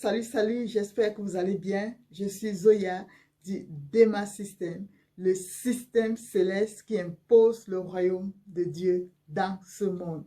salut, j'espère que vous allez bien. Je suis Zoya du Dema System, le système céleste qui impose le royaume de Dieu dans ce monde.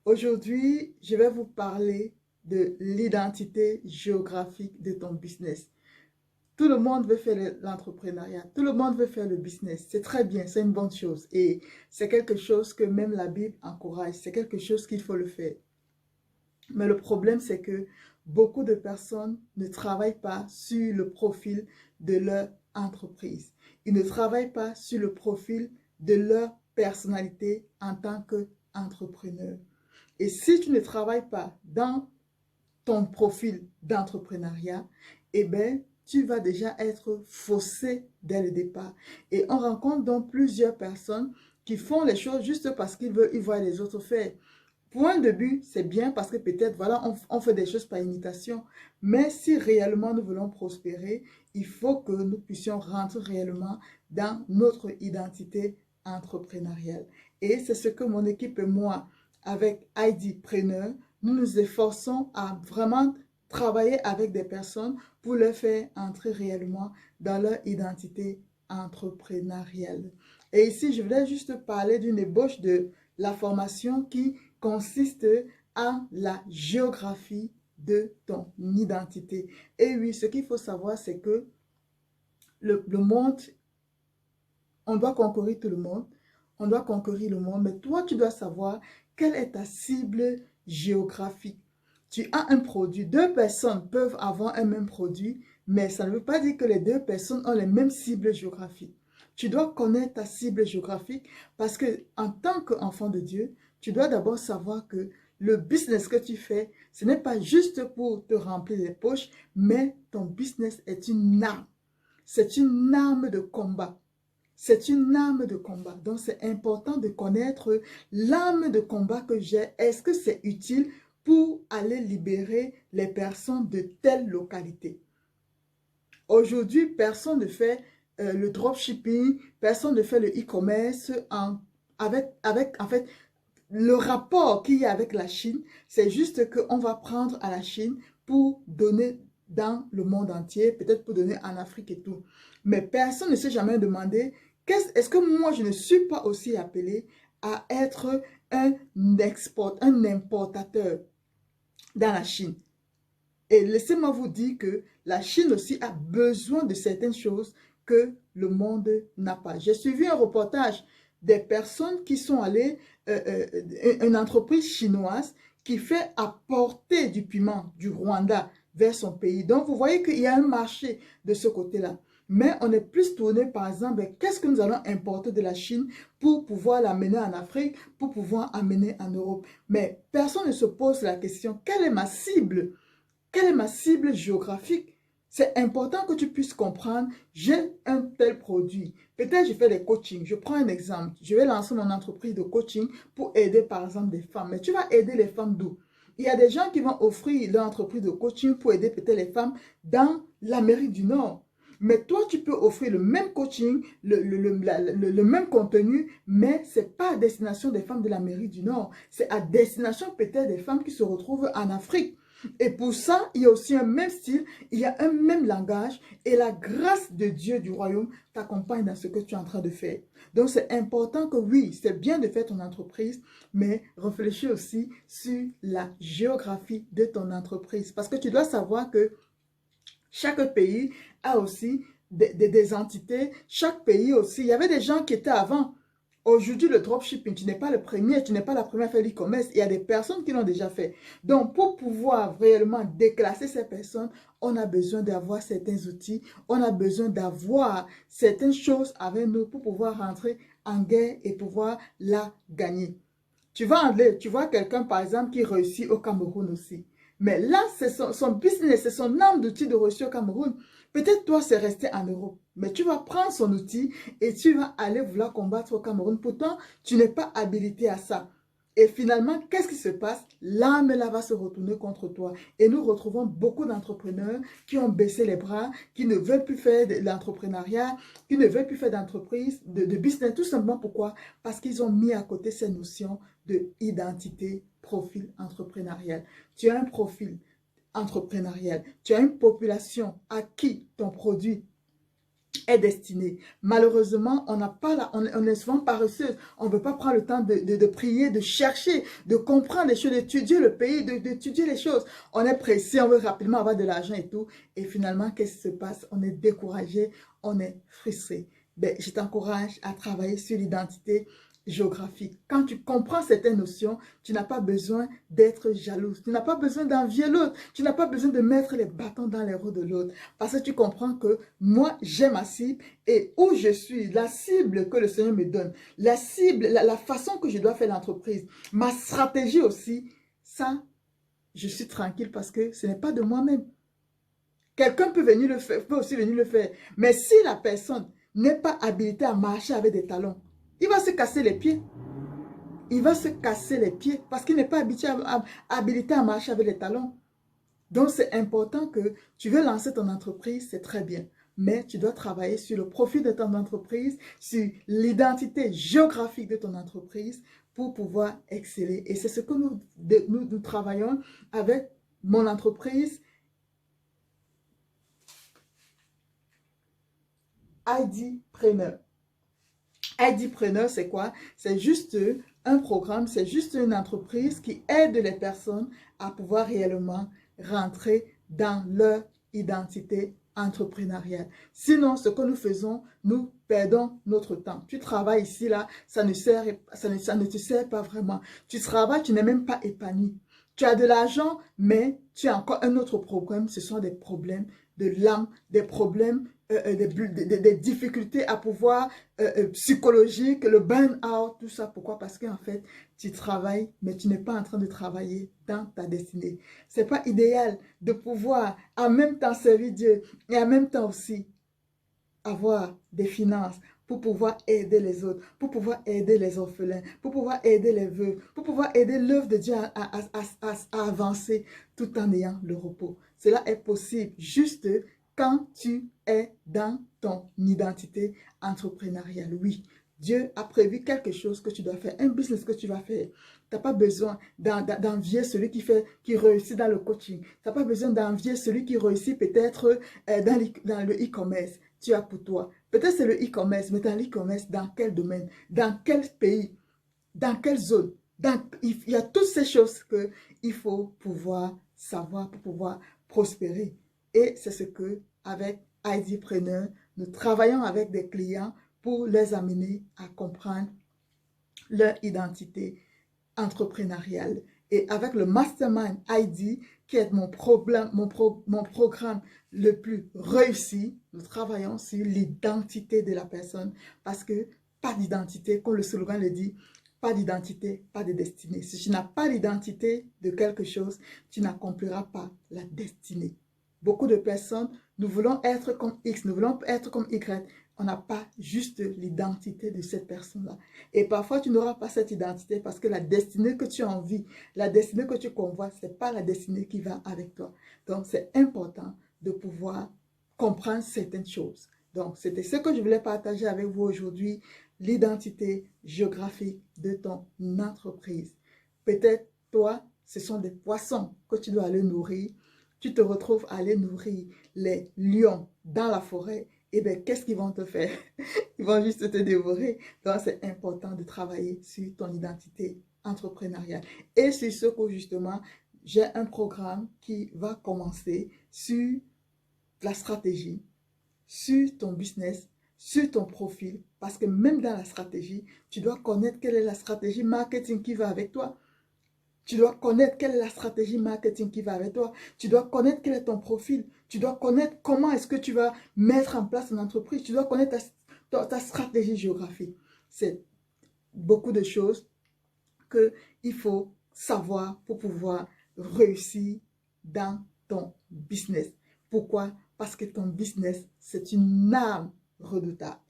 Aujourd'hui, je vais vous parler de l'identité géographique de ton business. Tout le monde veut faire l'entrepreneuriat, tout le monde veut faire le business. C'est très bien, c'est une bonne chose et c'est quelque chose que même la Bible encourage, c'est quelque chose qu'il faut le faire. Mais le problème, c'est que beaucoup de personnes ne travaillent pas sur le profil de leur entreprise. Ils ne travaillent pas sur le profil de leur personnalité en tant qu'entrepreneur. Et si tu ne travailles pas dans ton profil d'entrepreneuriat, eh bien, tu vas déjà être faussé dès le départ. Et on rencontre donc plusieurs personnes qui font les choses juste parce ils voient les autres faire. Point de vue, c'est bien parce que peut-être, voilà, on fait des choses par imitation. Mais si réellement nous voulons prospérer, il faut que nous puissions rentrer réellement dans notre identité entrepreneuriale. Et c'est ce que mon équipe et moi, avec ID Preneur, nous nous efforçons à vraiment travailler avec des personnes pour leur faire entrer réellement dans leur identité entrepreneuriale. Et ici, je voulais juste parler d'une ébauche de la formation qui consiste en la géographie de ton identité. Et oui, ce qu'il faut savoir, c'est que le monde, on doit conquérir tout le monde, on doit conquérir le monde, mais toi, tu dois savoir quelle est ta cible géographique. Tu as un produit, deux personnes peuvent avoir un même produit, mais ça ne veut pas dire que les deux personnes ont les mêmes cibles géographiques. Tu dois connaître ta cible géographique parce que en tant qu'enfant de Dieu, tu dois d'abord savoir que le business que tu fais, ce n'est pas juste pour te remplir les poches, mais ton business est une arme. C'est une arme de combat. C'est une arme de combat. Donc, c'est important de connaître l'arme de combat que j'ai. Est-ce que c'est utile pour aller libérer les personnes de telle localité? Aujourd'hui, personne ne fait le dropshipping, personne ne fait le e-commerce en fait, le rapport qu'il y a avec la Chine, c'est juste qu'on va prendre à la Chine pour donner dans le monde entier, peut-être pour donner en Afrique et tout. Mais personne ne s'est jamais demandé, est-ce que moi, je ne suis pas aussi appelé à être un importateur dans la Chine? Et laissez-moi vous dire que la Chine aussi a besoin de certaines choses que le monde n'a pas. J'ai suivi un reportage des personnes qui sont allées, une entreprise chinoise qui fait apporter du piment du Rwanda vers son pays. Donc, vous voyez qu'il y a un marché de ce côté-là. Mais on est plus tourné, par exemple, qu'est-ce que nous allons importer de la Chine pour pouvoir l'amener en Afrique, pour pouvoir amener en Europe. Mais personne ne se pose la question, quelle est ma cible? Quelle est ma cible géographique? C'est important que tu puisses comprendre, j'ai un tel produit. Peut-être je fais des coachings. Je prends un exemple. Je vais lancer mon entreprise de coaching pour aider par exemple des femmes. Mais tu vas aider les femmes d'où? Il y a des gens qui vont offrir leur entreprise de coaching pour aider peut-être les femmes dans l'Amérique du Nord. Mais toi, tu peux offrir le même coaching, le même contenu, mais ce n'est pas à destination des femmes de l'Amérique du Nord. C'est à destination peut-être des femmes qui se retrouvent en Afrique. Et pour ça, il y a aussi un même style, il y a un même langage et la grâce de Dieu du royaume t'accompagne dans ce que tu es en train de faire. Donc, c'est important que oui, c'est bien de faire ton entreprise, mais réfléchis aussi sur la géographie de ton entreprise. Parce que tu dois savoir que chaque pays a aussi des entités, chaque pays aussi. Il y avait des gens qui étaient avant. Aujourd'hui, le dropshipping, tu n'es pas le premier, tu n'es pas la première à faire l'e-commerce. Il y a des personnes qui l'ont déjà fait. Donc, pour pouvoir réellement déclasser ces personnes, on a besoin d'avoir certains outils, on a besoin d'avoir certaines choses avec nous pour pouvoir rentrer en guerre et pouvoir la gagner. Tu vois quelqu'un, par exemple, qui réussit au Cameroun aussi. Mais là, c'est son business, c'est son arme d'outil de réussir au Cameroun. Peut-être toi, c'est rester en Europe. Mais tu vas prendre son outil et tu vas aller vouloir combattre au Cameroun. Pourtant, tu n'es pas habilité à ça. Et finalement, qu'est-ce qui se passe? L'arme là va se retourner contre toi. Et nous retrouvons beaucoup d'entrepreneurs qui ont baissé les bras, qui ne veulent plus faire de l'entrepreneuriat, qui ne veulent plus faire d'entreprise, de business. Tout simplement pourquoi? Parce qu'ils ont mis à côté ces notions de identité, profil entrepreneurial. Tu as un profil. entrepreneuriale. Tu as une population à qui ton produit est destiné. Malheureusement, on n'a pas la, on est souvent paresseuse. On ne veut pas prendre le temps de prier, de chercher, de comprendre les choses, d'étudier le pays, d'étudier les choses. On est pressé, on veut rapidement avoir de l'argent et tout. Et finalement, qu'est-ce qui se passe? On est découragé, on est frustré. Ben, je t'encourage à travailler sur l'identité géographique. Quand tu comprends certaines notions, tu n'as pas besoin d'être jalouse. Tu n'as pas besoin d'envier l'autre. Tu n'as pas besoin de mettre les bâtons dans les roues de l'autre. Parce que tu comprends que moi, j'ai ma cible et où je suis, la cible que le Seigneur me donne, la cible, la façon que je dois faire l'entreprise, ma stratégie aussi, ça, je suis tranquille parce que ce n'est pas de moi-même. Quelqu'un peut venir le faire, peut aussi venir le faire. Mais si la personne n'est pas habilitée à marcher avec des talons, il va se casser les pieds. Il va se casser les pieds parce qu'il n'est pas habilité à marcher avec les talons. Donc, c'est important que tu veux lancer ton entreprise, c'est très bien. Mais tu dois travailler sur le profil de ton entreprise, sur l'identité géographique de ton entreprise pour pouvoir exceller. Et c'est ce que nous travaillons avec mon entreprise IDpreneur. IDpreneur, c'est quoi? C'est juste un programme, c'est juste une entreprise qui aide les personnes à pouvoir réellement rentrer dans leur identité entrepreneuriale. Sinon, ce que nous faisons, nous perdons notre temps. Tu travailles ici, là, ça ne te sert pas vraiment. Tu travailles, tu n'es même pas épanoui. Tu as de l'argent, mais tu as encore un autre problème. Ce sont des problèmes de l'âme, des problèmes, des difficultés à pouvoir psychologique, le burn-out, tout ça. Pourquoi? Parce qu'en fait, tu travailles, mais tu n'es pas en train de travailler dans ta destinée. C'est pas idéal de pouvoir en même temps servir Dieu et en même temps aussi avoir des finances pour pouvoir aider les autres, pour pouvoir aider les orphelins, pour pouvoir aider les veuves, pour pouvoir aider l'œuvre de Dieu à avancer tout en ayant le repos. Cela est possible juste quand tu es dans ton identité entrepreneuriale. Oui, Dieu a prévu quelque chose que tu dois faire, un business que tu vas faire. Tu n'as pas besoin d'envier celui qui réussit dans le coaching. Tu n'as pas besoin d'envier celui qui réussit peut-être dans le e-commerce. Tu as pour toi. Peut-être c'est le e-commerce, mais dans l'e-commerce, dans quel domaine? Dans quel pays? Dans quelle zone? Il y a toutes ces choses qu'il faut pouvoir savoir pour pouvoir prospérer. Et c'est ce que, avec IDpreneur, nous travaillons avec des clients pour les amener à comprendre leur identité entrepreneuriale. Et avec le Mastermind ID, qui est mon programme le plus réussi, nous travaillons sur l'identité de la personne parce que pas d'identité, comme le slogan le dit, pas d'identité, pas de destinée. Si tu n'as pas l'identité de quelque chose, tu n'accompliras pas la destinée. Beaucoup de personnes, nous voulons être comme X, nous voulons être comme Y. On n'a pas juste l'identité de cette personne-là. Et parfois, tu n'auras pas cette identité parce que la destinée que tu as envie, la destinée que tu convoites, ce n'est pas la destinée qui va avec toi. Donc, c'est important de pouvoir comprendre certaines choses. Donc, c'était ce que je voulais partager avec vous aujourd'hui, l'identité géographique de ton entreprise. Peut-être, toi, ce sont des poissons que tu dois aller nourrir. Tu te retrouves à aller nourrir les lions dans la forêt. Eh bien, qu'est-ce qu'ils vont te faire? Ils vont juste te dévorer. Donc, c'est important de travailler sur ton identité entrepreneuriale. Et sur ce que, justement, j'ai un programme qui va commencer sur la stratégie, sur ton business, sur ton profil. Parce que même dans la stratégie, tu dois connaître quelle est la stratégie marketing qui va avec toi. Tu dois connaître quelle est la stratégie marketing qui va avec toi. Tu dois connaître quel est ton profil. Tu dois connaître comment est-ce que tu vas mettre en place une entreprise. Tu dois connaître ta stratégie géographique. C'est beaucoup de choses qu'il faut savoir pour pouvoir réussir dans ton business. Pourquoi? Parce que ton business, c'est une arme redoutable.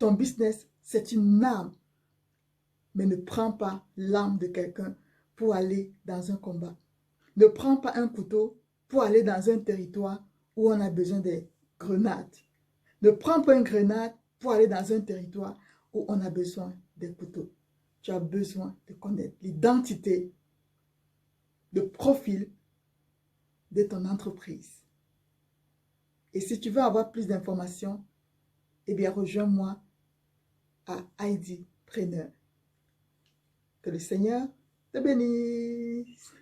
Ton business, c'est une arme. Mais ne prends pas l'âme de quelqu'un pour aller dans un combat. Ne prends pas un couteau pour aller dans un territoire où on a besoin des grenades. Ne prends pas une grenade pour aller dans un territoire où on a besoin des couteaux. Tu as besoin de connaître l'identité, le profil de ton entreprise. Et si tu veux avoir plus d'informations, eh bien, rejoins-moi à Heidi Preneur. Que le Seigneur te bénisse.